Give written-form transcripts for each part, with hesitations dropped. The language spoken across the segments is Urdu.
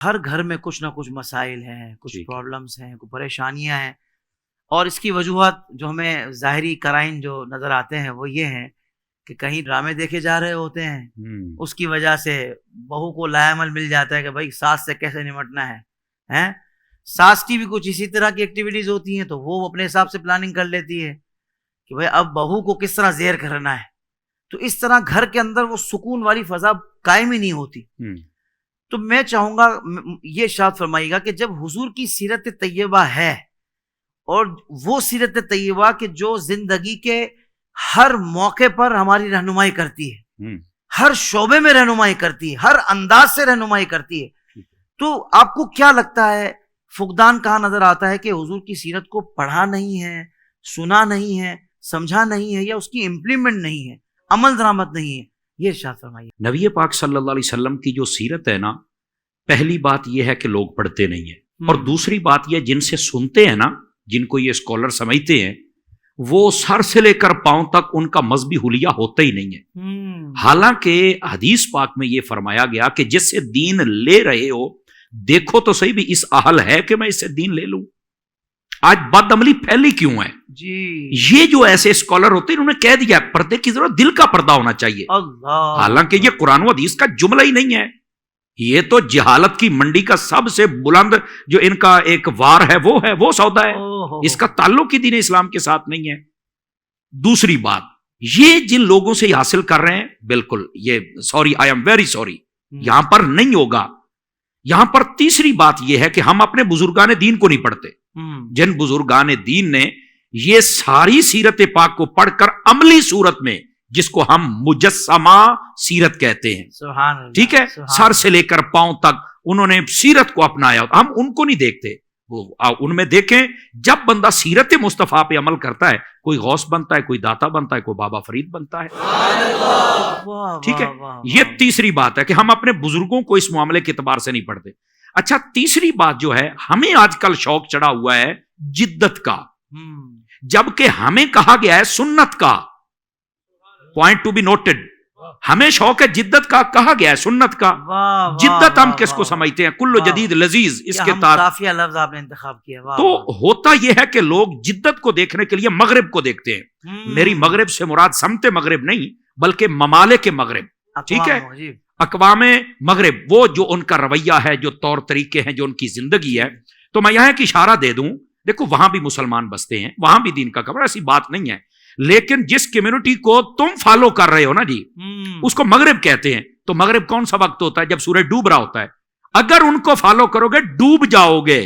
ہر گھر میں کچھ نہ کچھ مسائل ہیں، کچھ پرابلمس ہیں، کچھ پریشانیاں ہیں، اور اس کی وجوہات جو ہمیں ظاہری قرائن جو نظر آتے ہیں وہ یہ ہیں کہ کہیں ڈرامے دیکھے جا رہے ہوتے ہیں، اس کی وجہ سے بہو کو لائحمل مل جاتا ہے کہ بھائی ساس سے کیسے نمٹنا ہے، ساس کی بھی کچھ اسی طرح کی ایکٹیویٹیز ہوتی ہیں تو وہ اپنے حساب سے پلاننگ کر لیتی ہے کہ بھائی اب بہو کو کس طرح زیر کرنا ہے، تو اس طرح گھر کے اندر وہ سکون والی فضا قائم ہی نہیں ہوتی۔ تو میں چاہوں گا یہ ارشاد فرمائیے گا کہ جب حضور کی سیرت طیبہ ہے، اور وہ سیرت طیبہ کہ جو زندگی کے ہر موقع پر ہماری رہنمائی کرتی ہے، ہر شعبے میں رہنمائی کرتی ہے، ہر انداز سے رہنمائی کرتی ہے، تو آپ کو کیا لگتا ہے فقدان کہاں نظر آتا ہے کہ حضور کی سیرت کو پڑھا نہیں ہے، سنا نہیں ہے، سمجھا نہیں ہے، یا اس کی امپلیمنٹ نہیں ہے، عمل درآمد نہیں ہے؟ یہ ارشاد فرمائیے۔ نبی پاک صلی اللہ علیہ وسلم کی جو سیرت ہے نا، پہلی بات یہ ہے کہ لوگ پڑھتے نہیں ہیں، اور دوسری بات یہ جن سے سنتے ہیں نا، جن کو یہ اسکالر سمجھتے ہیں، وہ سر سے لے کر پاؤں تک ان کا مذہبی حلیہ ہوتا ہی نہیں ہے۔ حالانکہ حدیث پاک میں یہ فرمایا گیا کہ جس سے دین لے رہے ہو دیکھو تو صحیح بھی اس اہل ہے کہ میں اس سے دین لے لوں۔ آج بد عملی پھیلی کیوں ہے؟ یہ جو ایسے اسکالر ہوتے ہیں انہوں نے کہہ دیا پردے کی ضرورت دل کا پردہ ہونا چاہیے، حالانکہ یہ قرآن و حدیث کا جملہ ہی نہیں ہے، یہ تو جہالت کی منڈی کا سب سے بلند جو ان کا ایک وار ہے وہ سودا ہے، اس کا تعلق ہی دین اسلام کے ساتھ نہیں ہے۔ دوسری بات، یہ جن لوگوں سے حاصل کر رہے ہیں، بالکل یہ sorry, I am very sorry, یہاں پر نہیں ہوگا۔ یہاں پر تیسری بات یہ ہے کہ ہم اپنے بزرگان دین کو نہیں پڑھتے، جن بزرگان دین نے یہ ساری سیرت پاک کو پڑھ کر عملی صورت میں، جس کو ہم مجسمہ سیرت کہتے ہیں، ٹھیک ہے، سر سے لے کر پاؤں تک انہوں نے سیرت کو اپنایا، ہم ان کو نہیں دیکھتے۔ ان میں دیکھیں جب بندہ سیرت مصطفیٰ پہ عمل کرتا ہے، کوئی غوث بنتا ہے، کوئی داتا بنتا ہے، کوئی بابا فرید بنتا ہے، ٹھیک ہے۔ یہ تیسری بات ہے کہ ہم اپنے بزرگوں کو اس معاملے کے اعتبار سے نہیں پڑھتے۔ اچھا، تیسری بات جو ہے، ہمیں آج کل شوق چڑھا ہوا ہے جدت کا، جبکہ ہمیں کہا گیا ہے سنت کا۔ پوائنٹ ٹو بی نوٹڈ، ہمیں شوق ہے جدت کا، کہا گیا ہے سنت کا۔ جدت ہم کس کو سمجھتے ہیں؟ کل جدید لذیذ، اس کے کافی لفظ آپ نے انتخاب کیا۔ تو ہوتا یہ ہے کہ لوگ جدت کو دیکھنے کے لیے مغرب کو دیکھتے ہیں۔ میری مغرب سے مراد سمت مغرب نہیں، بلکہ ممالک مغرب، ٹھیک ہے، اقوام مغرب، وہ جو ان کا رویہ ہے، جو طور طریقے ہیں، جو ان کی زندگی ہے۔ تو میں یہاں ایک اشارہ دے دوں، دیکھو وہاں بھی مسلمان بستے ہیں، وہاں بھی دین کا خبر، ایسی بات نہیں ہے، لیکن جس کمیونٹی کو تم فالو کر رہے ہو نا جی، اس کو مغرب کہتے ہیں۔ تو مغرب کون سا وقت ہوتا ہے؟ جب سورج ڈوب رہا ہوتا ہے۔ اگر ان کو فالو کرو گے ڈوب جاؤ گے۔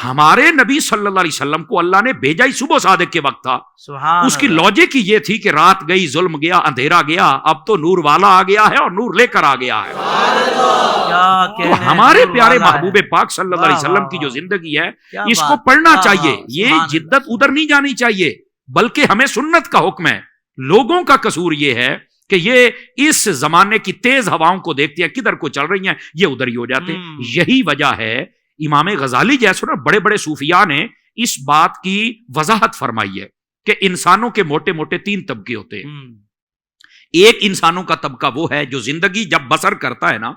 ہمارے نبی صلی اللہ علیہ وسلم کو اللہ نے بھیجا ہی صبح صادق کے وقت تھا، اس کی لاجک ہی یہ تھی کہ رات گئی، ظلم گیا، اندھیرا گیا، اب تو نور والا آ گیا ہے اور نور لے کر آ گیا ہے۔ تو ہمارے پیارے محبوب پاک صلی اللہ علیہ وسلم کی جو زندگی ہے، اس کو پڑھنا چاہیے۔ یہ جدت ادھر نہیں جانی چاہیے، بلکہ ہمیں سنت کا حکم ہے۔ لوگوں کا قصور یہ ہے کہ یہ اس زمانے کی تیز ہواؤں کو دیکھتے ہیں، کدھر کو چل رہی ہیں، یہ ادھر ہی ہو جاتے ہیں۔ یہی وجہ ہے امام غزالی جیسے نا بڑے بڑے صوفیاء نے اس بات کی وضاحت فرمائی ہے کہ انسانوں کے موٹے موٹے تین طبقے ہوتے ہیں۔ ایک انسانوں کا طبقہ وہ ہے جو زندگی جب بسر کرتا ہے نا،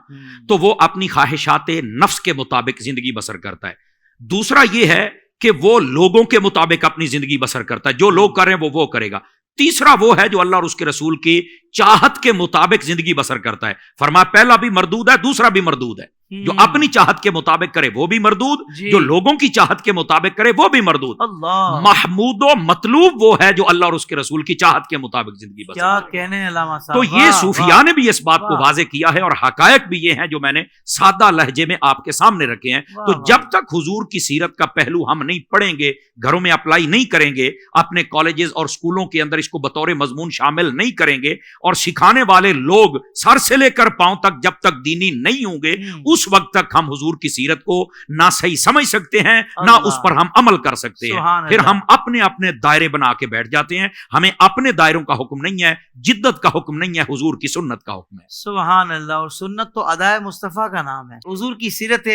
تو وہ اپنی خواہشات نفس کے مطابق زندگی بسر کرتا ہے۔ دوسرا یہ ہے کہ وہ لوگوں کے مطابق اپنی زندگی بسر کرتا ہے، جو لوگ کر رہے ہیں وہ کرے گا۔ تیسرا وہ ہے جو اللہ اور اس کے رسول کی چاہت کے مطابق زندگی بسر کرتا ہے۔ فرمایا پہلا بھی مردود ہے، دوسرا بھی مردود ہے۔ جو اپنی چاہت کے مطابق کرے وہ بھی مردود، جو لوگوں کی چاہت کے مطابق کرے وہ بھی مردود۔ محمود و مطلوب وہ ہے جو اللہ اور اس کے رسول کی چاہت کے مطابق زندگی بسر کیا کہنے ہیں علامہ صاحب۔ تو یہ صوفیاء نے بھی اس بات کو واضح کیا ہے، اور حقائق بھی یہ ہیں جو میں نے سادہ لہجے میں آپ کے سامنے رکھے ہیں۔ تو جب تک حضور کی سیرت کا پہلو ہم نہیں پڑھیں گے، گھروں میں اپلائی نہیں کریں گے، اپنے کالجز اور اسکولوں کے اندر اس کو بطور مضمون شامل نہیں کریں گے، اور سکھانے والے لوگ سر سے لے کر پاؤں تک جب تک دینی نہیں ہوں گے، اس وقت تک ہم حضور کی سیرت کو نہ صحیح سمجھ سکتے ہیں، نہ اس پر ہم عمل کر سکتے ہیں۔ پھر ہم اپنے اپنے دائرے بنا کے بیٹھ جاتے ہیں۔ ہمیں اپنے دائروں کا حکم نہیں ہے، جدت کا حکم نہیں ہے، حضور کی سنت کا حکم ہے۔ سبحان اللہ۔ اور سنت تو ادائے مصطفیٰ کا نام ہے۔ حضور کی سیرت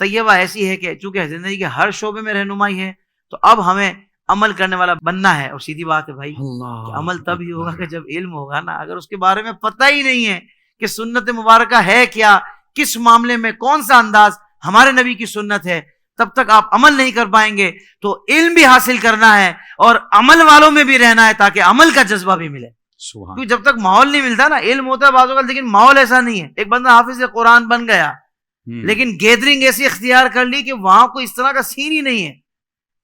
طیبہ ایسی ہے کہ چونکہ زندگی کے ہر شعبے میں رہنمائی ہے، تو اب ہمیں عمل کرنے والا بننا ہے۔ اور سیدھی بات ہے بھائی، عمل تب ہی ہوگا کہ جب علم ہوگا نا۔ اگر اس کے بارے میں پتہ ہی نہیں ہے کہ سنت مبارکہ ہے کیا، کس معاملے میں کون سا انداز ہمارے نبی کی سنت ہے، تب تک آپ عمل نہیں کر پائیں گے. تو علم بھی حاصل کرنا ہے اور عمل والوں میں بھی رہنا ہے تاکہ عمل کا جذبہ بھی ملے. کیونکہ جب تک ماحول نہیں ملتا نا، علم ہوتا ہے بعض اوقات لیکن ماحول ایسا نہیں ہے. ایک بندہ حافظ قرآن بن گیا لیکن گیدرنگ ایسی اختیار کر لی کہ وہاں کوئی اس طرح کا سین ہی نہیں ہے،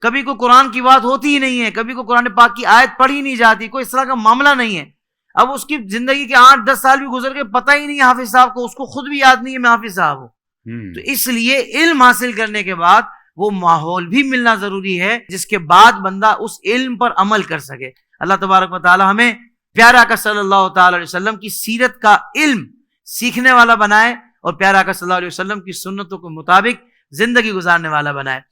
کبھی کوئی قرآن کی بات ہوتی ہی نہیں ہے، کبھی کوئی قرآن پاک کی آیت پڑھی نہیں جاتی، کوئی اس طرح کا معاملہ نہیں ہے. اب اس کی زندگی کے 8-10 سال بھی گزر کے پتہ ہی نہیں ہے حافظ صاحب کو، اس کو خود بھی یاد نہیں ہے میں حافظ صاحب ہوں. تو اس لیے علم حاصل کرنے کے بعد وہ ماحول بھی ملنا ضروری ہے جس کے بعد بندہ اس علم پر عمل کر سکے. اللہ تبارک و تعالی ہمیں پیارا آقا صلی اللہ تعالی علیہ وسلم کی سیرت کا علم سیکھنے والا بنائے اور پیارا آقا صلی اللہ علیہ وسلم کی سنتوں کے مطابق زندگی گزارنے والا بنائے.